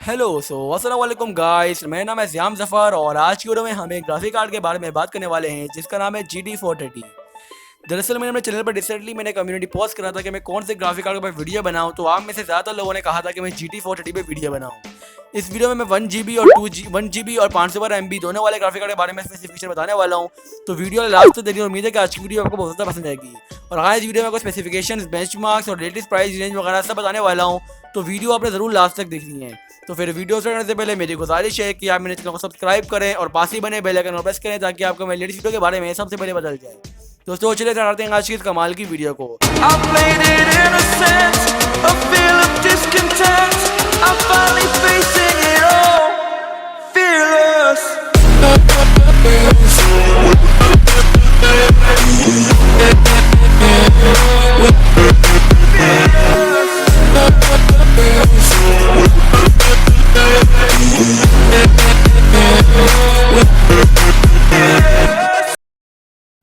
Hello अस्सलाम वालेकुम guys, मेरा नाम है ज़ियाम ज़फ़र और आज की वीडियो में हम एक ग्राफिक कार्ड के बारे में बात करने वाले हैं जिसका नाम है GT430। दरअसल मैंने अपने चैनल पर रिसेंटली मैंने कम्युनिटी पोस्ट करा था कि मैं कौन से ग्राफिक कार्ड के ऊपर वीडियो बनाऊं, तो आप में से ज़्यादातर लोगों ने कहा था कि मैं GT430 पे वीडियो बनाऊं। इस वीडियो में मैं 1 GB और 1 GB और 512 MB दोनों वाले ग्राफिक कार्ड के बारे में स्पेसिफिकेशन बताने वाला हूँ। तो वीडियो लास्ट तक देखिए, उम्मीद है कि आज की वीडियो आपको बहुत ज़्यादा पसंद आएगी। और आज इस वीडियो में कुछ स्पेसिफिकेशन, बेंचमार्क्स और लेटेस्ट प्राइस रेंज वगैरह सब बताने वाला हूँ, तो वीडियो आपने ज़रूर लास्ट तक देखनी है। तो फिर वीडियो स्टार्ट करने से पहले मेरी गुजारिश है कि आप मेरे चैनल को सब्सक्राइब करें और पास ही बने बेल आइकन को प्रेस करें ताकि आपको मेरे लेटेस्ट वीडियो के बारे में सबसे पहले बदल जाए। दोस्तों चलिए स्टार्ट करते हैं आज की इस कमाल की वीडियो को। I played it innocent, a feel of discontent. I'm finally facing it all, fearless.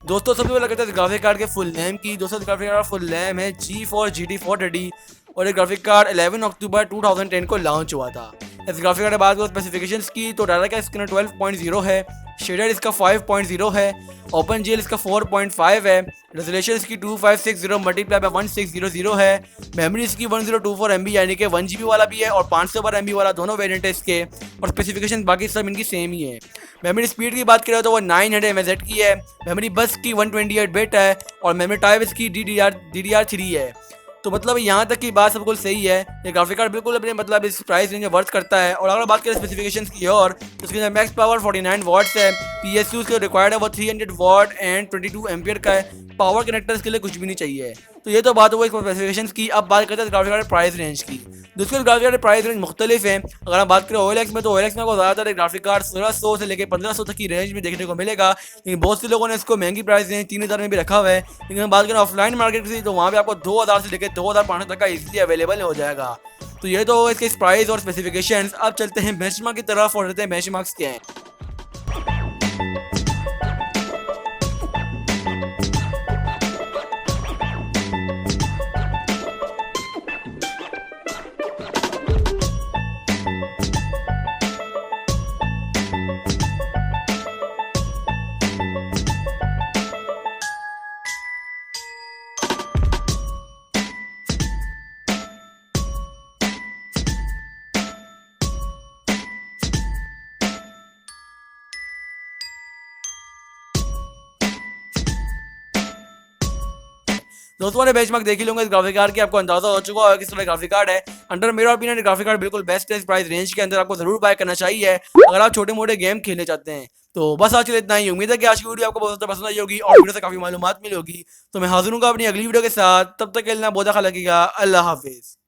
दोस्तों सबसे पहले करते हैं ग्राफिक कार्ड के फुल नेम की। दोस्तों ग्राफिक कार्ड का फुल नेम है G4GT430 और ये ग्राफिक कार्ड 11 अक्टूबर 2010 को लॉन्च हुआ था। इस ग्राफिक कार्ड के बाद स्पेसिफिकेशंस की तो डाटा का स्कैनर 12.0 है, शेडर इसका 5.0 है, ओपन जीएल इसका 4.5 है, रेजोल्यूशन इसकी 2560 मल्टीप्लाई बाय 1600 है, मेमोरी इसकी 1024 MB यानी कि 1 GB वाला भी है और 512 MB वाला, दोनों वेरिएंट है इसके। और स्पेसिफिकेशन बाकी सब इनकी सेम ही है। मेमोरी स्पीड की बात करें तो वो 900 MHz की है, मेमोरी बस की 128 बिट है और मेमोरी टाइप इसकी DDR3 है। तो मतलब यहाँ तक की बात सब कुछ सही है। ये ग्राफिक कार्ड बिल्कुल अपने मतलब इस प्राइस रेंज में वर्थ करता है। और अगर बात करें स्पेसिफिकेशंस की और तो इसके अंदर मैक्स पावर 49 वाट्स है, PSU के रिक्वायर्ड है वो 300 वाट एंड 22 एम्पियर का है। पावर कनेक्टर्स के लिए कुछ भी नहीं चाहिए। तो ये तो बात हुई स्पेसिफिकेशंस की। अब बात करते हैं ग्राफिक कार्ड प्राइस रेंज की। दूसरे ग्राफिक कार्ड प्राइस रेंज मुख्तलिफ है। अगर हम बात करें OLX में तो OLX में आपको ज़्यादातर ग्राफिक कार्ड 1600 से लेकर 1500 तक की रेंज में देखने को मिलेगा, लेकिन बहुत से लोगों ने इसको महंगी प्राइस रेंज 3000 में भी रखा हुआ है। लेकिन हम बात करें ऑफलाइन मार्केट की तो वहाँ पे आपको 2000 से लेकर 2500 तक का इजीली अवेलेबल हो जाएगा। तो ये तो इसके प्राइस और स्पेसिफिकेशंस। अब चलते हैं बेंचमार्क की तरफ और देखते हैं बेंचमार्क्स क्या हैं। दोस्तों ने बेंचमार्क देख ही लूंगा इस ग्राफिक कार्ड की, आपको अंदाजा हो चुका होगा किस तरह ग्राफिक कार्ड है। अंडर मेरा ओपिनियन ग्राफिक कार्ड बिल्कुल बेस्ट है। इस प्राइस रेंज के अंदर आपको जरूर बाय करना चाहिए अगर आप छोटे मोटे गेम खेलने चाहते हैं। तो बस आज के लिए इतना ही। उम्मीद है कि आज की वीडियो आपको बहुत ज़्यादा पसंद आई होगी और वीडियो से काफी मालूमात मिली होगी। तो मैं हाजिर हूँ अपनी अगली वीडियो के साथ, तब तक के लिए बहुत अच्छा लगेगा। अल्लाह हाफिज़।